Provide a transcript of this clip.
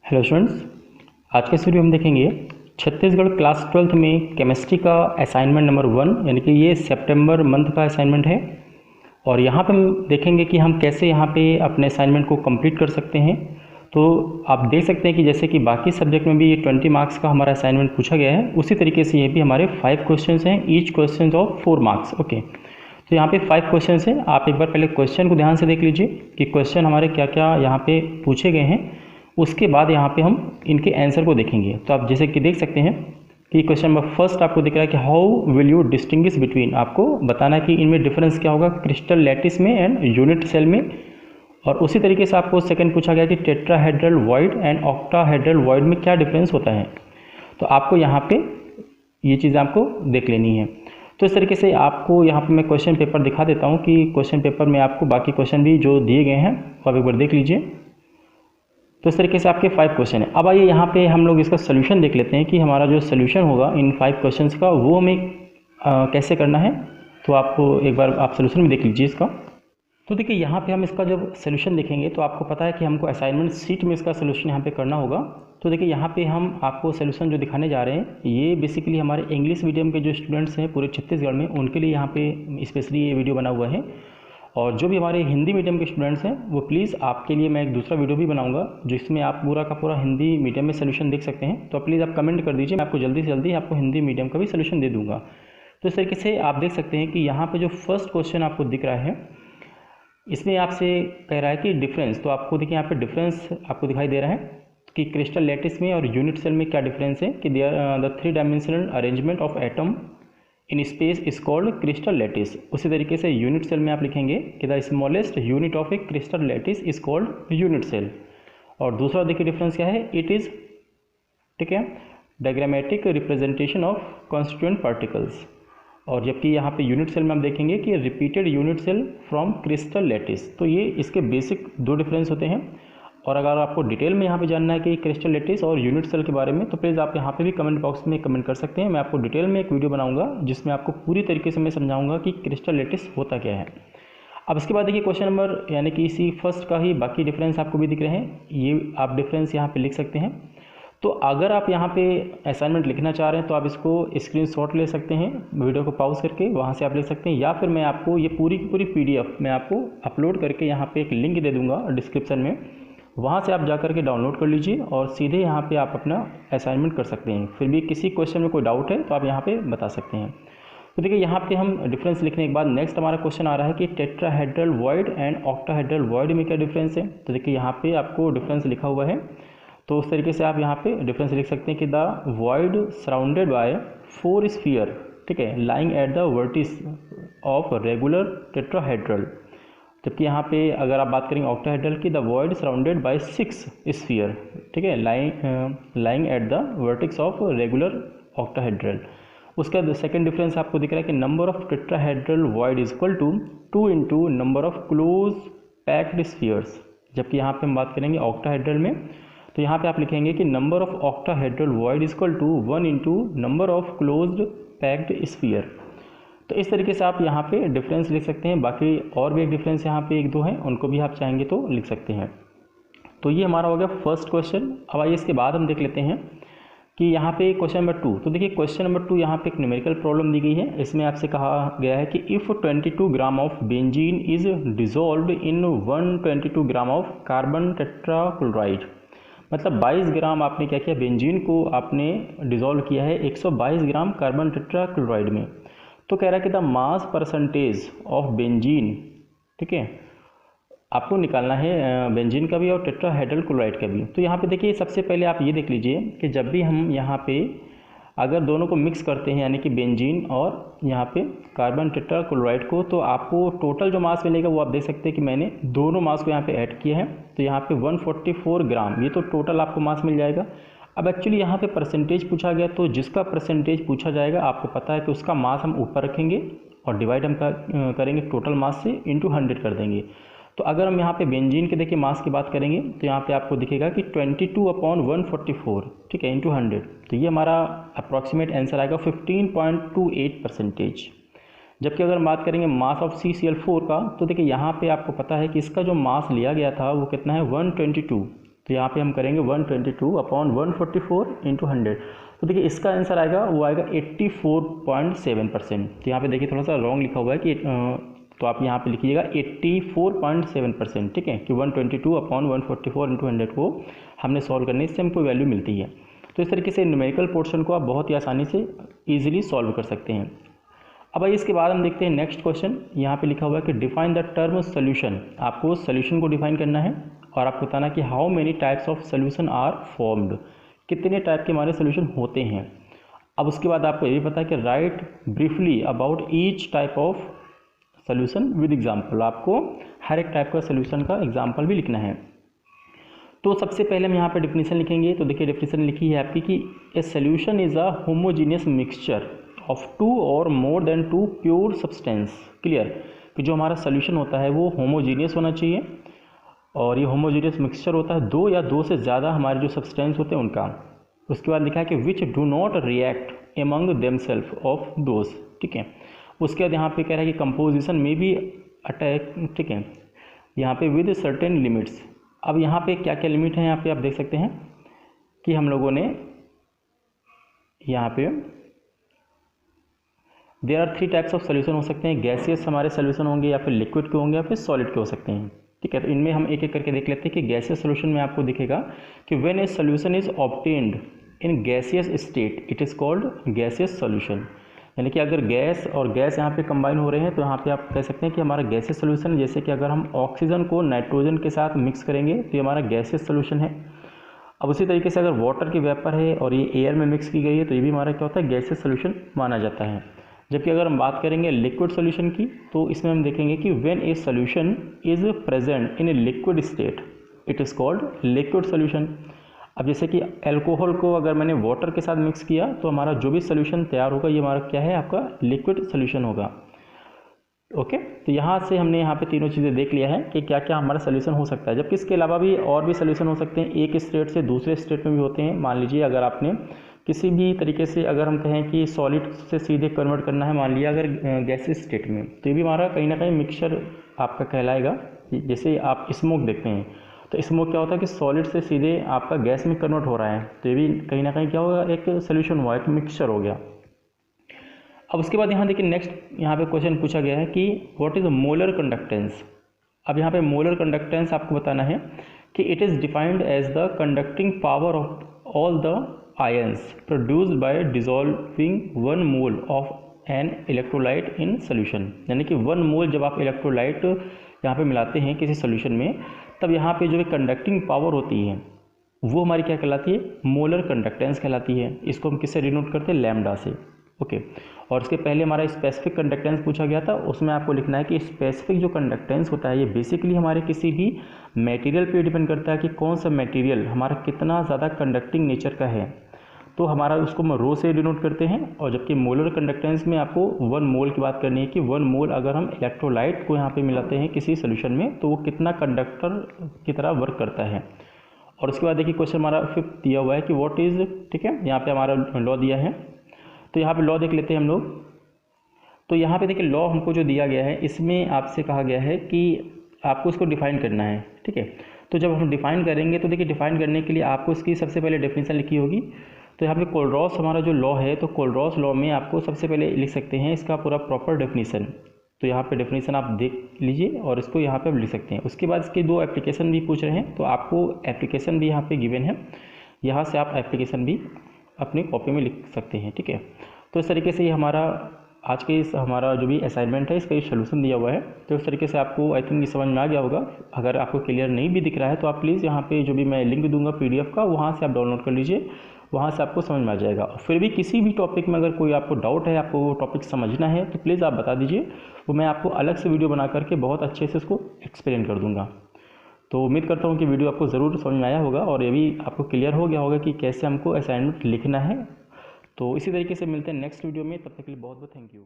Hello students, आज के इस वीडियो में देखेंगे छत्तीसगढ़ क्लास 12th में केमिस्ट्री का असाइनमेंट नंबर 1 यानी कि ये सितंबर मंथ का असाइनमेंट है। और यहाँ पे हम देखेंगे कि हम कैसे यहाँ पे अपने असाइनमेंट को कंप्लीट कर सकते हैं। तो आप देख सकते हैं कि जैसे कि बाकी सब्जेक्ट में भी ये 20 मार्क्स का हमारा असाइनमेंट पूछा गया है, उसी तरीके से ये भी हमारे 5 क्वेश्चन हैं, each question of 4 marks. Okay, तो यहाँ पे 5 क्वेश्चन हैं। आप एक बार पहले क्वेश्चन को ध्यान से देख लीजिए कि क्वेश्चन हमारे क्या क्या यहाँ पे पूछे गए हैं, उसके बाद यहाँ पे हम इनके आंसर को देखेंगे। तो आप जैसे कि देख सकते हैं कि क्वेश्चन नंबर फर्स्ट आपको दिख रहा है कि how will you distinguish between, आपको बताना है कि इनमें डिफरेंस क्या होगा क्रिस्टल लैटिस में एंड यूनिट सेल में। और उसी तरीके से आपको सेकंड पूछा गया कि tetrahedral void and octahedral void में क्या डिफरेंस होता है। तो आपको यहाँ पे ये चीज़ आपको देख लेनी है। तो इस तरीके से आपको यहाँ पे मैं क्वेश्चन पेपर दिखा देता हूँ कि क्वेश्चन पेपर में आपको बाकी क्वेश्चन भी जो दिए गए हैं वो आप एक बार देख लीजिए। तो इस तरीके से आपके 5 क्वेश्चन है। अब आइए यहाँ पे हम लोग इसका सोल्यूशन देख लेते हैं कि हमारा जो सोल्यूशन होगा इन 5 क्वेश्चंस का वो हमें कैसे करना है। तो आपको एक बार आप सोल्यूशन भी देख लीजिए इसका। तो देखिए यहाँ पे हम इसका जब सोल्यूशन देखेंगे तो आपको पता है कि हमको असाइनमेंट सीट में इसका सोल्यूशन यहाँ पे करना होगा। तो देखिए यहाँ पे हम आपको सोल्यूशन जो दिखाने जा रहे हैं ये बेसिकली हमारे इंग्लिश मीडियम के जो स्टूडेंट्स हैं पूरे छत्तीसगढ़ में उनके लिए यहाँ पे स्पेशली ये वीडियो बना हुआ है। और जो भी हमारे हिंदी मीडियम के स्टूडेंट्स हैं वो प्लीज़ आपके लिए मैं एक दूसरा वीडियो भी बनाऊंगा जिसमें आप पूरा का पूरा हिंदी मीडियम में सोल्यूशन देख सकते हैं। तो प्लीज़ आप कमेंट कर दीजिए, मैं आपको जल्दी से जल्दी आपको हिंदी मीडियम का भी सोल्यूशन दे दूंगा। तो इस तरीके से आप देख सकते हैं कि यहाँ पे जो फर्स्ट क्वेश्चन आपको दिख रहा है इसमें आपसे कह रहा है कि डिफरेंस। तो आपको देखिए यहाँ पे डिफरेंस आपको दिखाई दे रहा है कि क्रिस्टल लैटिस में और यूनिट सेल में क्या डिफरेंस है कि the 3 dimensional arrangement of atom in space is called crystal lattice. उसी तरीके से यूनिट सेल में आप लिखेंगे कि the smallest unit of a crystal lattice is called unit cell. और दूसरा देखिए डिफरेंस क्या है, इट इज़, ठीक है, diagrammatic representation of constituent particles. और जबकि यहाँ पे यूनिट सेल में आप देखेंगे कि repeated unit cell from crystal lattice. तो ये इसके बेसिक 2 डिफरेंस होते हैं। और अगर आपको डिटेल में यहाँ पे जानना है कि क्रिस्टल लैटिस और यूनिट सेल के बारे में तो प्लीज़ आप यहाँ पे भी कमेंट बॉक्स में कमेंट कर सकते हैं। मैं आपको डिटेल में एक वीडियो बनाऊंगा जिसमें आपको पूरी तरीके से मैं समझाऊंगा कि क्रिस्टल लैटिस होता क्या है। अब इसके बाद देखिए क्वेश्चन नंबर यानी कि इसी फर्स्ट का ही बाकी डिफरेंस आपको भी दिख रहे हैं, ये आप डिफरेंस यहाँ पर लिख सकते हैं। तो अगर आप यहाँ पे असाइनमेंट लिखना चाह रहे हैं तो आप इसको स्क्रीनशॉट ले सकते हैं, वीडियो को पॉज करके वहाँ से आप लिख सकते हैं, या फिर मैं आपको ये पूरी की पूरी PDF मैं आपको अपलोड करके यहाँ पे एक लिंक दे दूँगा डिस्क्रिप्शन में, वहाँ से आप जा करके डाउनलोड कर लीजिए और सीधे यहाँ पे आप अपना असाइनमेंट कर सकते हैं। फिर भी किसी क्वेश्चन में कोई डाउट है तो आप यहाँ पे बता सकते हैं। तो देखिए यहाँ पे हम डिफरेंस लिखने के बाद नेक्स्ट हमारा क्वेश्चन आ रहा है कि tetrahedral void and octahedral void में क्या डिफरेंस है। तो देखिए यहाँ पे आपको डिफरेंस लिखा हुआ है, तो उस तरीके से आप यहाँ पे डिफरेंस लिख सकते हैं कि the void surrounded by 4 sphere, ठीक है, lying at the vertex of regular tetrahedral. जबकि यहाँ पे अगर आप बात करेंगे ऑक्टाहेड्रल की, the void surrounded by 6 sphere, ठीक है, lying at the vertex of regular octahedral. उसका सेकंड डिफरेंस आपको दिख रहा है कि number of tetrahedral void is equal to 2 into number of close packed spheres. जबकि यहाँ पे हम बात करेंगे ऑक्टाहेड्रल में, तो यहाँ पे आप लिखेंगे कि number of octahedral void is equal to 1 into number of closed packed sphere. तो इस तरीके से आप यहाँ पे डिफरेंस लिख सकते हैं। बाकी और भी एक डिफरेंस यहाँ पे 1-2 हैं, उनको भी आप चाहेंगे तो लिख सकते हैं। तो ये हमारा हो गया फर्स्ट क्वेश्चन। अब आइए इसके बाद हम देख लेते हैं कि यहाँ पे क्वेश्चन नंबर 2। तो देखिए क्वेश्चन नंबर 2 यहाँ पे एक न्यूमेरिकल प्रॉब्लम दी गई है। इसमें आपसे कहा गया है कि if 22 gram of benzene is dissolved in 122 gram of carbon tetrachloride, मतलब 22 ग्राम आपने क्या किया, बेंजीन को आपने डिजोल्व किया है 122 ग्राम कार्बन टेट्राक्लोराइड में। तो कह रहा है कि the mass percentage of benzene, ठीक है, आपको निकालना है बेंजीन का भी और टेट्राहेड्रल क्लोराइड का भी। तो यहाँ पे देखिए सबसे पहले आप ये देख लीजिए कि जब भी हम यहाँ पे अगर दोनों को मिक्स करते हैं यानी कि बेंजीन और यहाँ पे कार्बन टेट्राक्लोराइड को, तो आपको टोटल जो मास मिलेगा वो आप देख सकते हैं कि मैंने दोनों मास को यहाँ पे ऐड किया है। तो यहाँ पे 144 ग्राम ये तो टोटल आपको मास मिल जाएगा। अब एक्चुअली यहाँ पे परसेंटेज पूछा गया, तो जिसका परसेंटेज पूछा जाएगा आपको पता है कि उसका मास हम ऊपर रखेंगे और डिवाइड हम करेंगे टोटल मास से इंटू 100 कर देंगे। तो अगर हम यहाँ पे बेंजीन के देखिए मास की बात करेंगे तो यहाँ पे आपको दिखेगा कि 22/144, ठीक है, इंटू 100। तो ये हमारा अप्रॉक्सीमेट आंसर आएगा 15.28%। जबकि अगर हम बात करेंगे मास ऑफ CCl4 का, तो देखिए यहाँ पे आपको पता है कि इसका जो मास लिया गया था वो कितना है 122। तो यहाँ पे हम करेंगे 122/144 × 100। तो देखिए इसका आंसर आएगा, वो आएगा 84.7%। तो यहाँ पे देखिए थोड़ा सा रॉन्ग लिखा हुआ है कि तो आप यहाँ पे लिखिएगा 84.7%, ठीक है, कि 122/144 × 100 को हमने सॉल्व करने से हमको वैल्यू मिलती है। तो इस तरीके से न्यूमेरिकल पोर्शन को आप बहुत ही आसानी से ईजिली सॉल्व कर सकते हैं। अब आइए इसके बाद हम देखते हैं नेक्स्ट क्वेश्चन। यहाँ पे लिखा हुआ है कि डिफाइन द टर्म सोल्यूशन। आपको सोल्यूशन को डिफाइन करना है और आपको बताना कि how many types of solution are formed, कितने टाइप के हमारे सोल्यूशन होते हैं। अब उसके बाद आपको ये भी पता है कि right briefly about each type of solution with example. आपको हर एक टाइप का सोल्यूशन का एग्जाम्पल भी लिखना है। तो सबसे पहले हम यहाँ पे डेफिनेशन लिखेंगे। तो देखिए डेफिनेशन लिखी है आपकी कि a solution is a homogeneous mixture of 2 और more than 2 pure substance. Clear, कि जो हमारा सोल्यूशन होता है वो होमोजीनियस होना चाहिए, और ये होमोजीनियस मिक्सचर होता है 2 या 2 से ज़्यादा हमारे जो सब्सटेंस होते हैं उनका। उसके बाद लिखा है कि which do not react among themself of those, ठीक है। उसके बाद यहाँ पे कह रहा है कि कंपोजिशन में भी अटैक, ठीक है, यहाँ पे विद सर्टेन लिमिट्स। अब यहाँ पे क्या क्या लिमिट है यहाँ पे आप देख सकते हैं कि हम लोगों ने यहाँ पे there are 3 types of solution हो सकते हैं। गैसियस हमारे सोल्यूशन होंगे, या फिर लिक्विड के होंगे, या फिर सॉलिड के हो सकते हैं, ठीक है। तो इनमें हम एक एक करके देख लेते हैं कि गैसियस सोल्यूशन में आपको दिखेगा कि when a solution is obtained in gaseous state it is called gaseous solution. यानी कि अगर गैस और गैस यहाँ पे कंबाइन हो रहे हैं तो यहाँ पे आप कह सकते हैं कि हमारा गैसियस सोल्यूशन, जैसे कि अगर हम ऑक्सीजन को नाइट्रोजन के साथ मिक्स करेंगे तो ये हमारा गैसियस सोल्यूशन है। अब उसी तरीके से अगर वाटर की वेपर है और ये एयर में मिक्स की गई है तो ये भी हमारा क्या होता है, गैसियस सोल्यूशन माना जाता है। जबकि अगर हम बात करेंगे लिक्विड सोल्यूशन की तो इसमें हम देखेंगे कि when a solution is present in a liquid state it is called liquid solution. अब जैसे कि अल्कोहल को अगर मैंने वाटर के साथ मिक्स किया तो हमारा जो भी सोल्यूशन तैयार होगा ये हमारा क्या है, आपका लिक्विड सोल्यूशन होगा। ओके, तो यहाँ से हमने यहाँ पे तीनों चीज़ें देख लिया है कि क्या क्या हमारा सोल्यूशन हो सकता है। जबकि इसके अलावा भी और भी सोल्यूशन हो सकते हैं, एक स्टेट से दूसरे स्टेट में भी होते हैं। मान लीजिए अगर आपने किसी भी तरीके से अगर हम कहें कि सॉलिड से सीधे कन्वर्ट करना है, मान लिया अगर गैसियस स्टेट में, तो ये भी हमारा कहीं ना कहीं मिक्सचर आपका कहलाएगा। जैसे आप स्मोक देखते हैं तो स्मोक क्या होता है कि सॉलिड से सीधे आपका गैस में कन्वर्ट हो रहा है, तो ये भी कहीं ना कहीं क्या होगा, एक सोल्यूशन हुआ, एक मिक्सचर हो गया। अब उसके बाद यहाँ देखिए नेक्स्ट यहाँ पे क्वेश्चन पूछा गया है कि व्हाट इज मोलर कंडक्टेंस। अब यहाँ पे मोलर कंडक्टेंस आपको बताना है कि it is defined as the conducting power of all the ions produced by dissolving 1 mole of an electrolyte in solution. यानी कि 1 मोल जब आप इलेक्ट्रोलाइट यहाँ पे मिलाते हैं किसी सोल्यूशन में, तब यहाँ पे जो कंडक्टिंग पावर होती है वो हमारी क्या कहलाती है, मोलर कंडक्टेंस कहलाती है। इसको हम किससे डिनोट करते हैं, लैम्डा से। ओके, और इसके पहले हमारा स्पेसिफिक कंडक्टेंस पूछा गया था, उसमें आपको लिखना है कि स्पेसिफिक जो कंडक्टेंस होता है ये बेसिकली हमारे किसी भी मटेरियल पे डिपेंड करता है कि कौन सा मटेरियल हमारा कितना ज़्यादा कंडक्टिंग नेचर का है, तो हमारा उसको हम रो से डिनोट करते हैं। और जबकि मोलर कंडक्टेंस में आपको 1 मोल की बात करनी है कि 1 मोल अगर हम इलेक्ट्रोलाइट को यहाँ पे मिलाते हैं किसी सोल्यूशन में तो वो कितना कंडक्टर की तरह वर्क करता है। और उसके बाद देखिए क्वेश्चन हमारा 5th दिया हुआ है कि व्हाट इज़, ठीक है, यहाँ पे हमारा लॉ दिया है, तो यहाँ पे लॉ देख लेते हैं हम लोग। तो यहाँ पे देखिए लॉ हमको जो दिया गया है इसमें आपसे कहा गया है कि आपको इसको डिफाइन करना है, ठीक है। तो जब हम डिफाइन करेंगे तो देखिए डिफाइन करने के लिए आपको इसकी सबसे पहले डेफिनेशन लिखी होगी। तो यहाँ पे कोलरॉस हमारा जो लॉ है, तो कोलरॉस लॉ में आपको सबसे पहले लिख सकते हैं इसका पूरा प्रॉपर डेफिनेशन। तो यहाँ पे डेफिनेशन आप देख लीजिए और इसको यहाँ पे आप लिख सकते हैं। उसके बाद इसके 2 एप्लीकेशन भी पूछ रहे हैं, तो आपको एप्लीकेशन भी यहाँ पे गिवन है, यहाँ से आप एप्लीकेशन भी अपनी कॉपी में लिख सकते हैं, ठीक है। तो इस तरीके से ये हमारा आज के इस हमारा जो भी असाइनमेंट है इसका ये सोल्यूशन दिया हुआ है। तो इस तरीके से आपको आई थिंक ये समझ में आ गया होगा। अगर आपको क्लियर नहीं भी दिख रहा है तो आप प्लीज़ यहाँ पे जो भी मैं लिंक दूंगा PDF का, वहाँ से आप डाउनलोड कर लीजिए, वहाँ से आपको समझ में आ जाएगा। फिर भी किसी भी टॉपिक में अगर कोई आपको डाउट है, आपको वो टॉपिक समझना है, तो प्लीज़ आप बता दीजिए, वो मैं आपको अलग से वीडियो बना करके बहुत अच्छे से उसको एक्सप्लेन कर दूँगा। तो उम्मीद करता हूँ कि वीडियो आपको ज़रूर समझ में आया होगा और ये भी आपको क्लियर हो गया होगा कि कैसे हमको असाइनमेंट लिखना है। तो इसी तरीके से मिलते हैं नेक्स्ट वीडियो में, तब तक के लिए बहुत बहुत थैंक यू।